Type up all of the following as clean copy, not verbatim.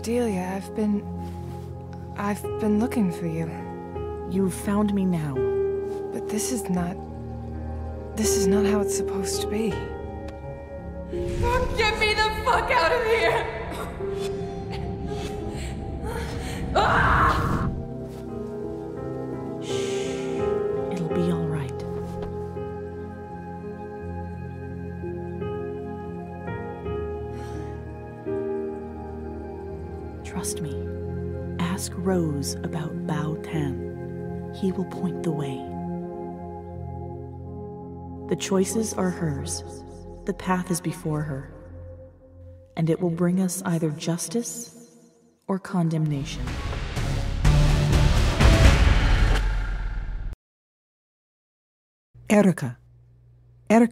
Cordelia, I've been looking for you. You've found me now. But this is not how it's supposed to be. Get me the fuck out of here! Ah! Shh. It'll be all right. Trust me. Ask Rose about Bao Thanh. He will point the way. The choices are hers. The path is before her. And it will bring us either justice or condemnation. Erica,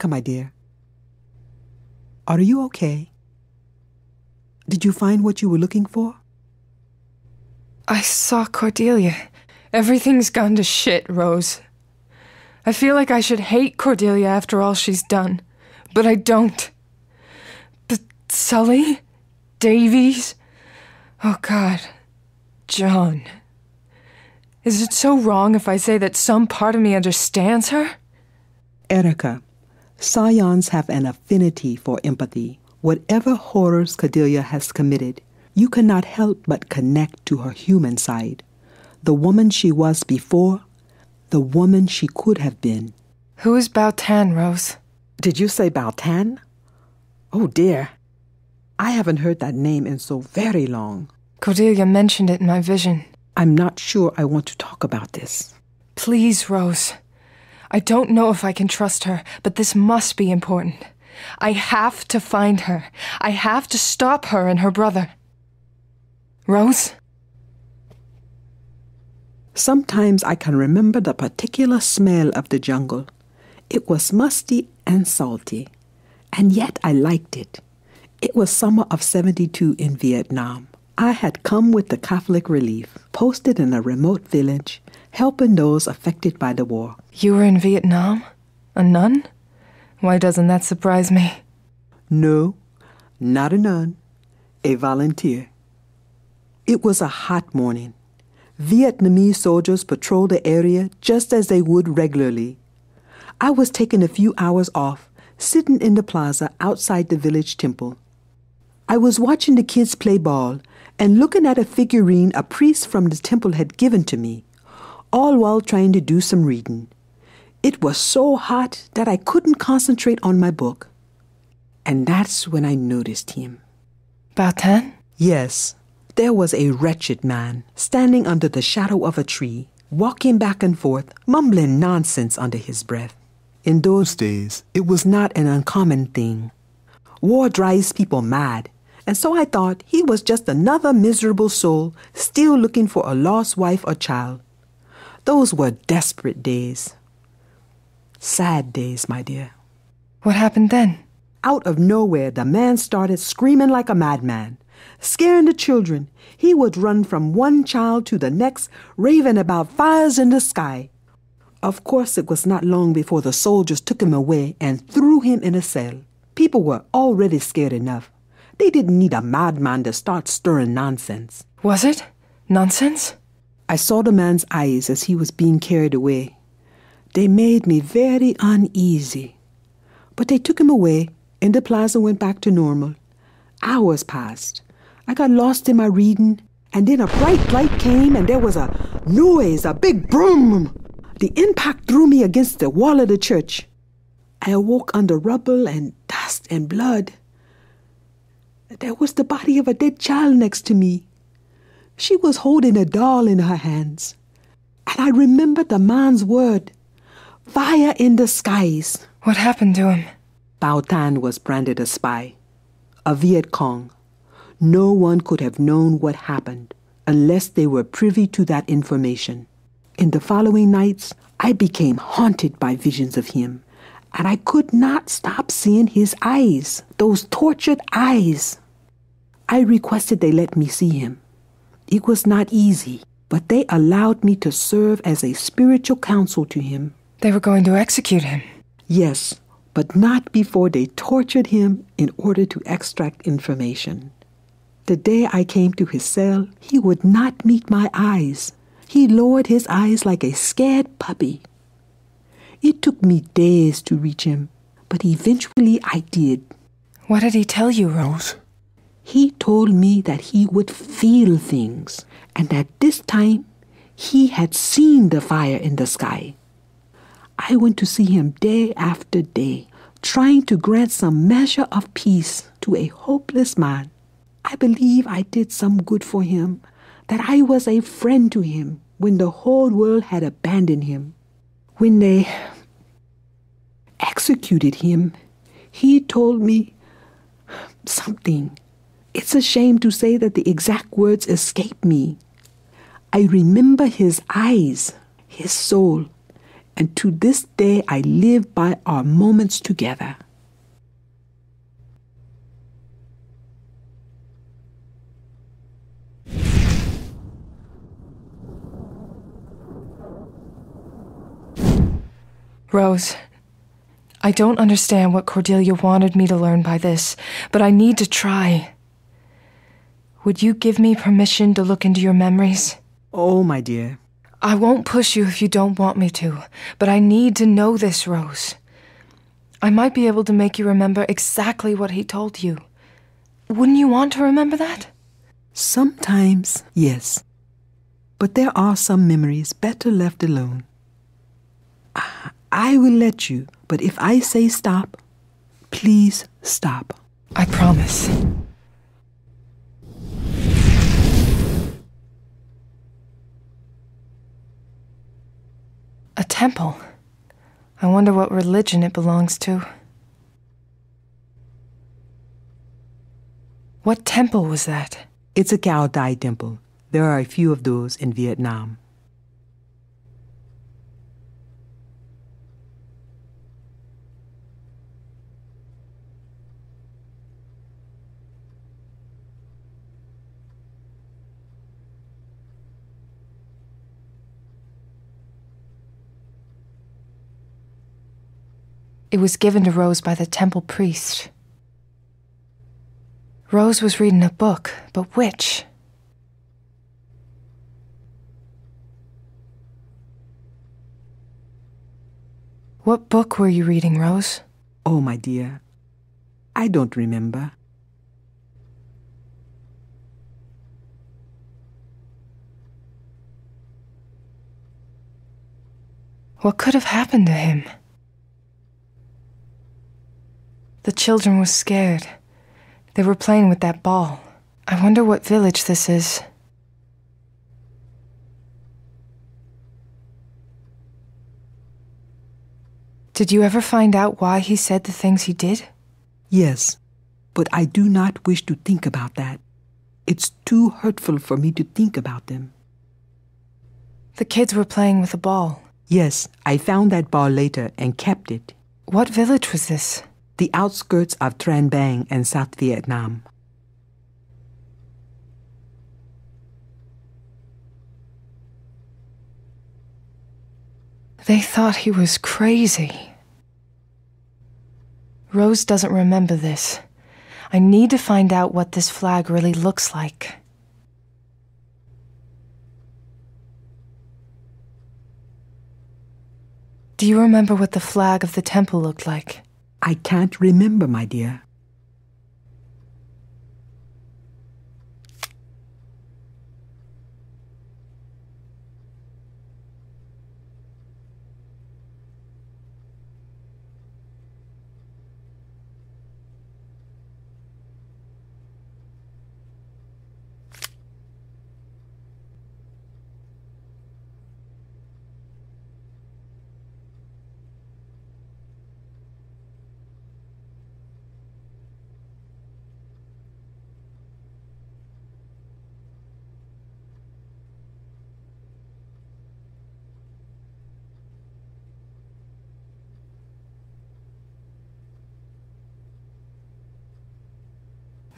my dear. Are you okay? Did you find what you were looking for? I saw Cordelia. Everything's gone to shit, Rose. I feel like I should hate Cordelia after all she's done, but I don't. But Sully? Davies? Oh, God. John. Is it so wrong if I say that some part of me understands her? Erica, Scions have an affinity for empathy. Whatever horrors Cordelia has committed, you cannot help but connect to her human side. The woman she was before, the woman she could have been. Who is Bao Thanh, Rose? Did you say Bao Thanh? Oh, dear. I haven't heard that name in so very long. Cordelia mentioned it in my vision. I'm not sure I want to talk about this. Please, Rose. I don't know if I can trust her, but this must be important. I have to find her. I have to stop her and her brother. Rose? Sometimes I can remember the particular smell of the jungle. It was musty and salty, and yet I liked it. It was summer of '72 in Vietnam. I had come with the Catholic Relief, posted in a remote village, helping those affected by the war. You were in Vietnam? A nun? Why doesn't that surprise me? No, not a nun. A volunteer. It was a hot morning. Vietnamese soldiers patrolled the area just as they would regularly. I was taking a few hours off, sitting in the plaza outside the village temple. I was watching the kids play ball and looking at a figurine a priest from the temple had given to me, all while trying to do some reading. It was so hot that I couldn't concentrate on my book. And that's when I noticed him. Bao Thanh? Yes. There was a wretched man standing under the shadow of a tree, walking back and forth, mumbling nonsense under his breath. In those days, it was not an uncommon thing. War drives people mad, and so I thought he was just another miserable soul still looking for a lost wife or child. Those were desperate days. Sad days, my dear. What happened then? Out of nowhere, the man started screaming like a madman, scaring the children. He would run from one child to the next, raving about fires in the sky. Of course, it was not long before the soldiers took him away and threw him in a cell. People were already scared enough. They didn't need a madman to start stirring nonsense. Was it? Nonsense? I saw the man's eyes as he was being carried away. They made me very uneasy. But they took him away, and the plaza went back to normal. Hours passed. I got lost in my reading, and then a bright light came, and there was a noise, a big boom. The impact threw me against the wall of the church. I awoke under rubble and dust and blood. There was the body of a dead child next to me. She was holding a doll in her hands. And I remembered the man's word, fire in the skies. What happened to him? Bao Thanh was branded a spy, a Viet Cong. No one could have known what happened unless they were privy to that information. In the following nights, I became haunted by visions of him, and I could not stop seeing his eyes, those tortured eyes. I requested they let me see him. It was not easy, but they allowed me to serve as a spiritual counsel to him. They were going to execute him. Yes, but not before they tortured him in order to extract information. The day I came to his cell, he would not meet my eyes. He lowered his eyes like a scared puppy. It took me days to reach him, but eventually I did. What did he tell you, Rose? He told me that he would feel things, and that this time he had seen the fire in the sky. I went to see him day after day, trying to grant some measure of peace to a hopeless man. I believe I did some good for him, that I was a friend to him when the whole world had abandoned him. When they executed him, he told me something. It's a shame to say that the exact words escape me. I remember his eyes, his soul, and to this day I live by our moments together. Rose, I don't understand what Cordelia wanted me to learn by this, but I need to try. Would you give me permission to look into your memories? Oh, my dear. I won't push you if you don't want me to, but I need to know this, Rose. I might be able to make you remember exactly what he told you. Wouldn't you want to remember that? Sometimes, yes. But there are some memories better left alone. I will let you, but if I say stop, please stop. I promise. A temple. I wonder what religion it belongs to. What temple was that? It's a Cao Dai temple. There are a few of those in Vietnam. It was given to Rose by the temple priest. Rose was reading a book, but which? What book were you reading, Rose? Oh, my dear, I don't remember. What could have happened to him? The children were scared. They were playing with that ball. I wonder what village this is. Did you ever find out why he said the things he did? Yes, but I do not wish to think about that. It's too hurtful for me to think about them. The kids were playing with a ball. Yes, I found that ball later and kept it. What village was this? The outskirts of Trang Bang and South Vietnam. They thought he was crazy. Rose doesn't remember this. I need to find out what this flag really looks like. Do you remember what the flag of the temple looked like? I can't remember, my dear.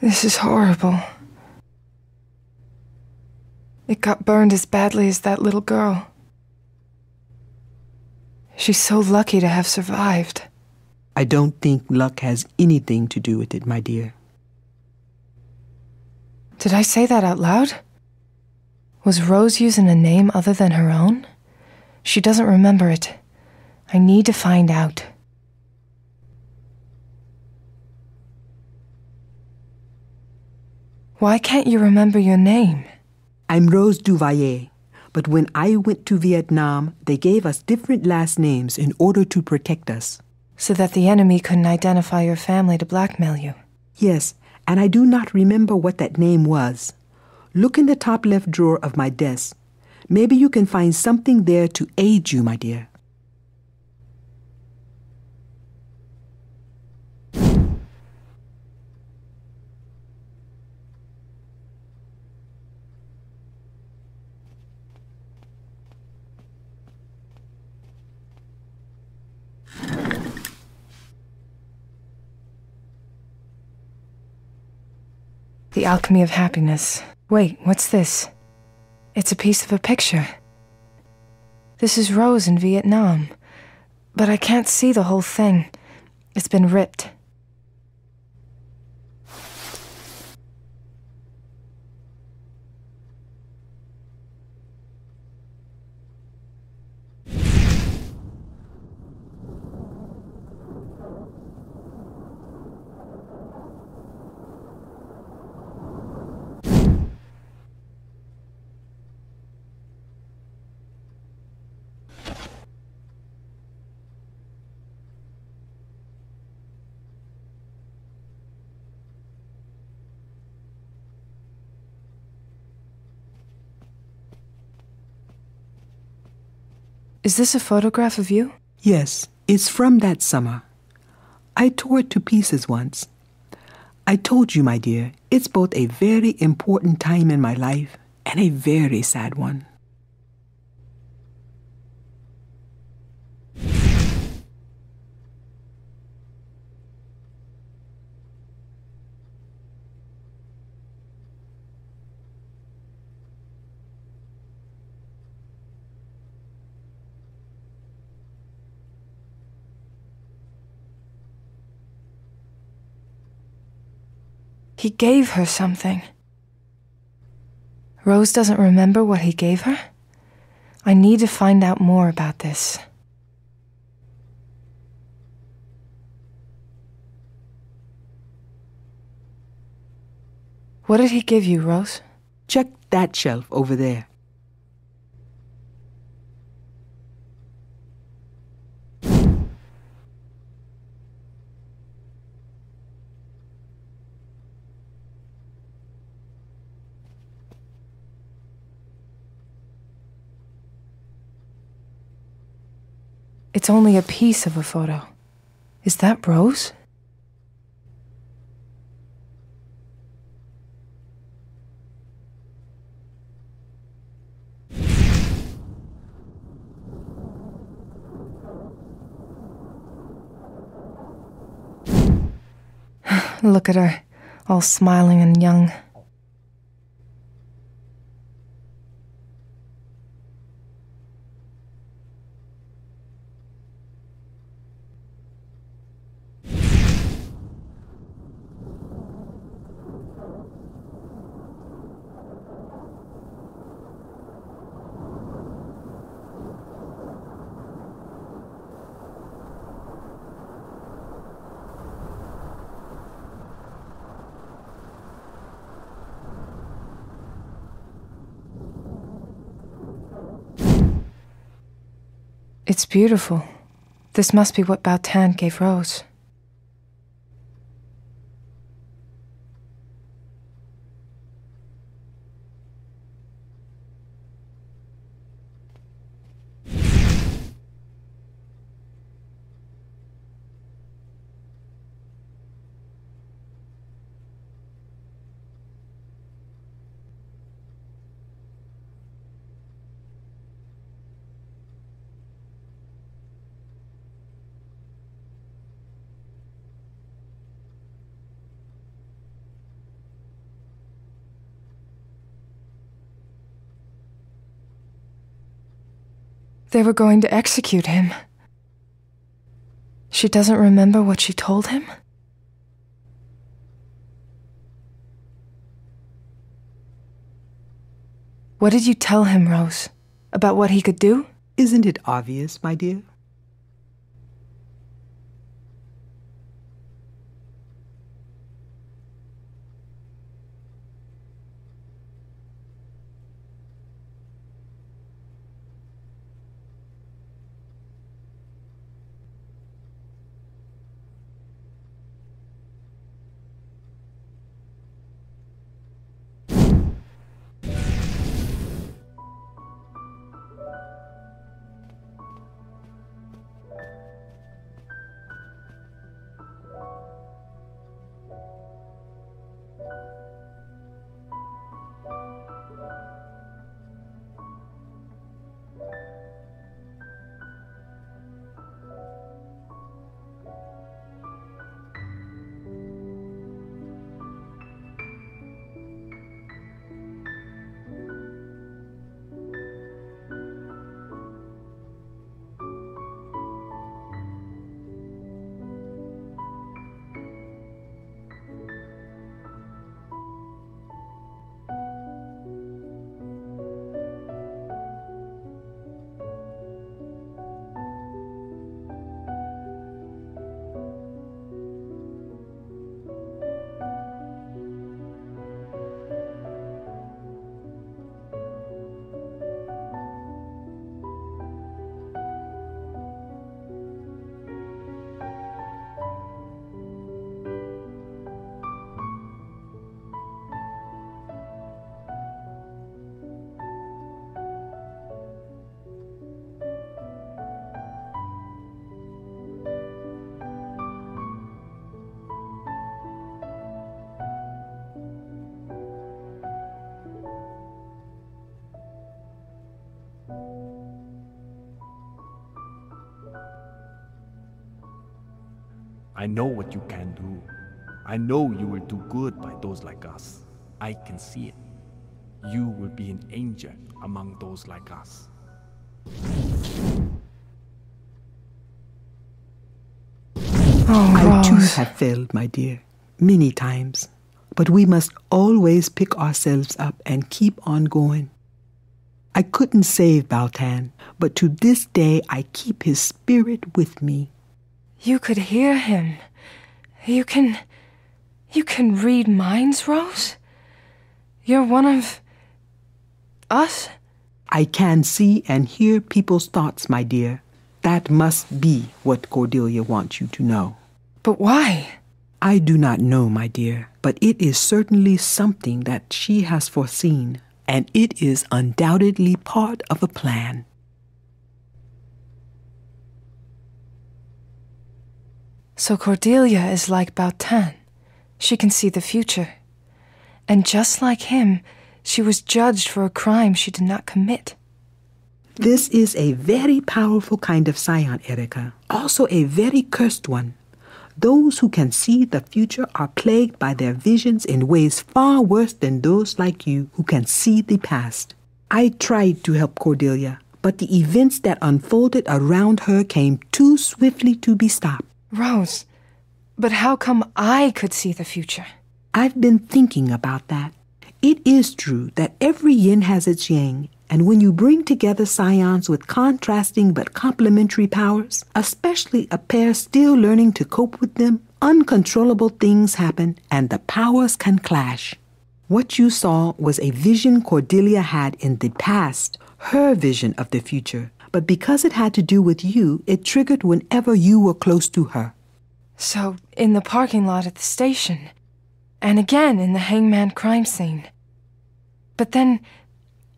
This is horrible. It got burned as badly as that little girl. She's so lucky to have survived. I don't think luck has anything to do with it, my dear. Did I say that out loud? Was Rose using a name other than her own? She doesn't remember it. I need to find out. Why can't you remember your name? I'm Rose Duvalier, but when I went to Vietnam, they gave us different last names in order to protect us. So that the enemy couldn't identify your family to blackmail you. Yes, and I do not remember what that name was. Look in the top left drawer of my desk. Maybe you can find something there to aid you, my dear. The Alchemy of Happiness. Wait, what's this? It's a piece of a picture. This is Rose in Vietnam, but I can't see the whole thing. It's been ripped. Is this a photograph of you? Yes, it's from that summer. I tore it to pieces once. I told you, my dear, it's both a very important time in my life and a very sad one. He gave her something. Rose doesn't remember what he gave her? I need to find out more about this. What did he give you, Rose? Check that shelf over there. It's only a piece of a photo. Is that Rose? Look at her, all smiling and young. It's beautiful. This must be what Bao Thanh gave Rose. They were going to execute him. She doesn't remember what she told him? What did you tell him, Rose? About what he could do? Isn't it obvious, my dear? I know what you can do. I know you will do good by those like us. I can see it. You will be an angel among those like us. I too have failed, my dear, many times. But we must always pick ourselves up and keep on going. I couldn't save Bao Thanh, but to this day I keep his spirit with me. You could hear him. You can read minds, Rose? You're one of us? I can see and hear people's thoughts, my dear. That must be what Cordelia wants you to know. But why? I do not know, my dear, but it is certainly something that she has foreseen, and it is undoubtedly part of a plan. So Cordelia is like Bao Thanh. She can see the future. And just like him, she was judged for a crime she did not commit. This is a very powerful kind of scion, Erica. Also a very cursed one. Those who can see the future are plagued by their visions in ways far worse than those like you who can see the past. I tried to help Cordelia, but the events that unfolded around her came too swiftly to be stopped. Rose, but how come I could see the future? I've been thinking about that. It is true that every yin has its yang, and when you bring together scions with contrasting but complementary powers, especially a pair still learning to cope with them, uncontrollable things happen and the powers can clash. What you saw was a vision Cordelia had in the past, her vision of the future. But because it had to do with you, it triggered whenever you were close to her. So, in the parking lot at the station, and again in the hangman crime scene. But then,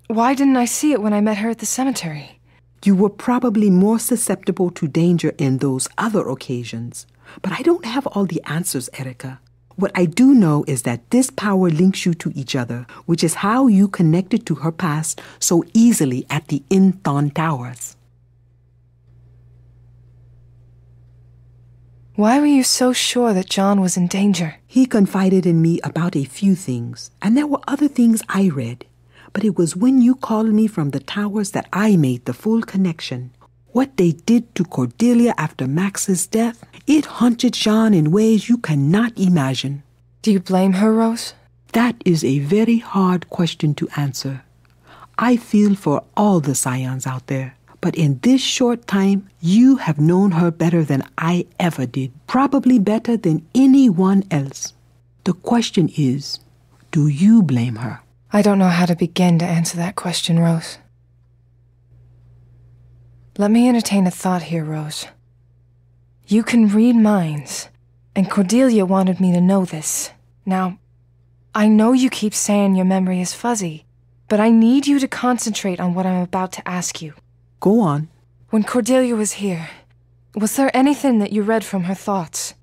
why didn't I see it when I met her at the cemetery? You were probably more susceptible to danger in those other occasions. But I don't have all the answers, Erica. What I do know is that this power links you to each other, which is how you connected to her past so easily at the Inthon Towers. Why were you so sure that John was in danger? He confided in me about a few things, and there were other things I read. But it was when you called me from the towers that I made the full connection. What they did to Cordelia after Max's death, it haunted Jean in ways you cannot imagine. Do you blame her, Rose? That is a very hard question to answer. I feel for all the scions out there. But in this short time, you have known her better than I ever did. Probably better than anyone else. The question is, do you blame her? I don't know how to begin to answer that question, Rose. Let me entertain a thought here, Rose. You can read minds, and Cordelia wanted me to know this. Now, I know you keep saying your memory is fuzzy, but I need you to concentrate on what I'm about to ask you. Go on. When Cordelia was here, was there anything that you read from her thoughts?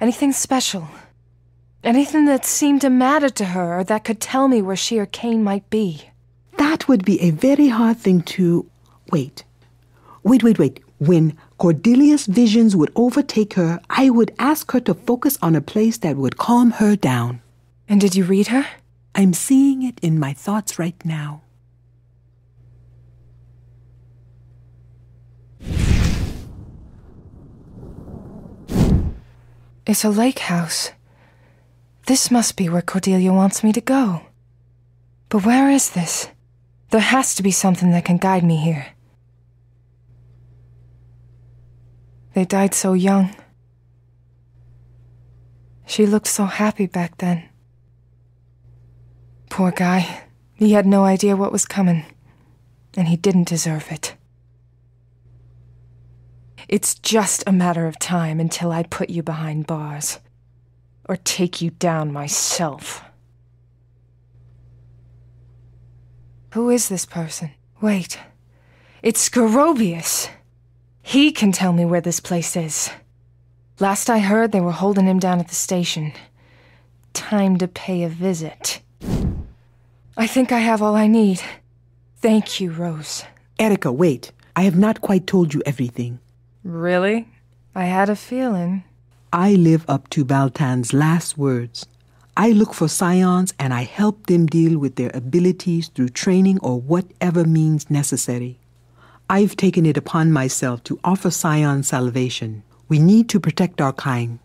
Anything special? Anything that seemed to matter to her or that could tell me where she or Cain might be? That would be a very hard thing to... Wait. When Cordelia's visions would overtake her, I would ask her to focus on a place that would calm her down. And did you read her? I'm seeing it in my thoughts right now. It's a lake house. This must be where Cordelia wants me to go. But where is this? There has to be something that can guide me here. They died so young. She looked so happy back then. Poor guy. He had no idea what was coming. And he didn't deserve it. It's just a matter of time until I put you behind bars. Or take you down myself. Who is this person? Wait. It's Moebius. He can tell me where this place is. Last I heard, they were holding him down at the station. Time to pay a visit. I think I have all I need. Thank you, Rose. Erica, wait. I have not quite told you everything. Really? I had a feeling. I live up to Baltan's last words. I look for scions and I help them deal with their abilities through training or whatever means necessary. I've taken it upon myself to offer scion salvation. We need to protect our kind.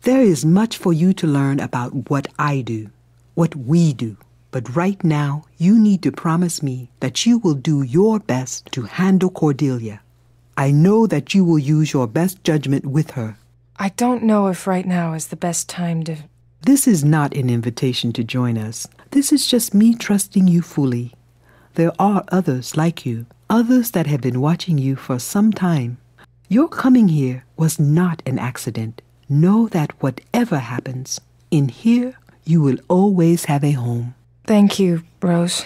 There is much for you to learn about what I do, what we do. But right now, you need to promise me that you will do your best to handle Cordelia. I know that you will use your best judgment with her. I don't know if right now is the best time to... This is not an invitation to join us. This is just me trusting you fully. There are others like you, others that have been watching you for some time. Your coming here was not an accident. Know that whatever happens, in here, you will always have a home. Thank you, Rose.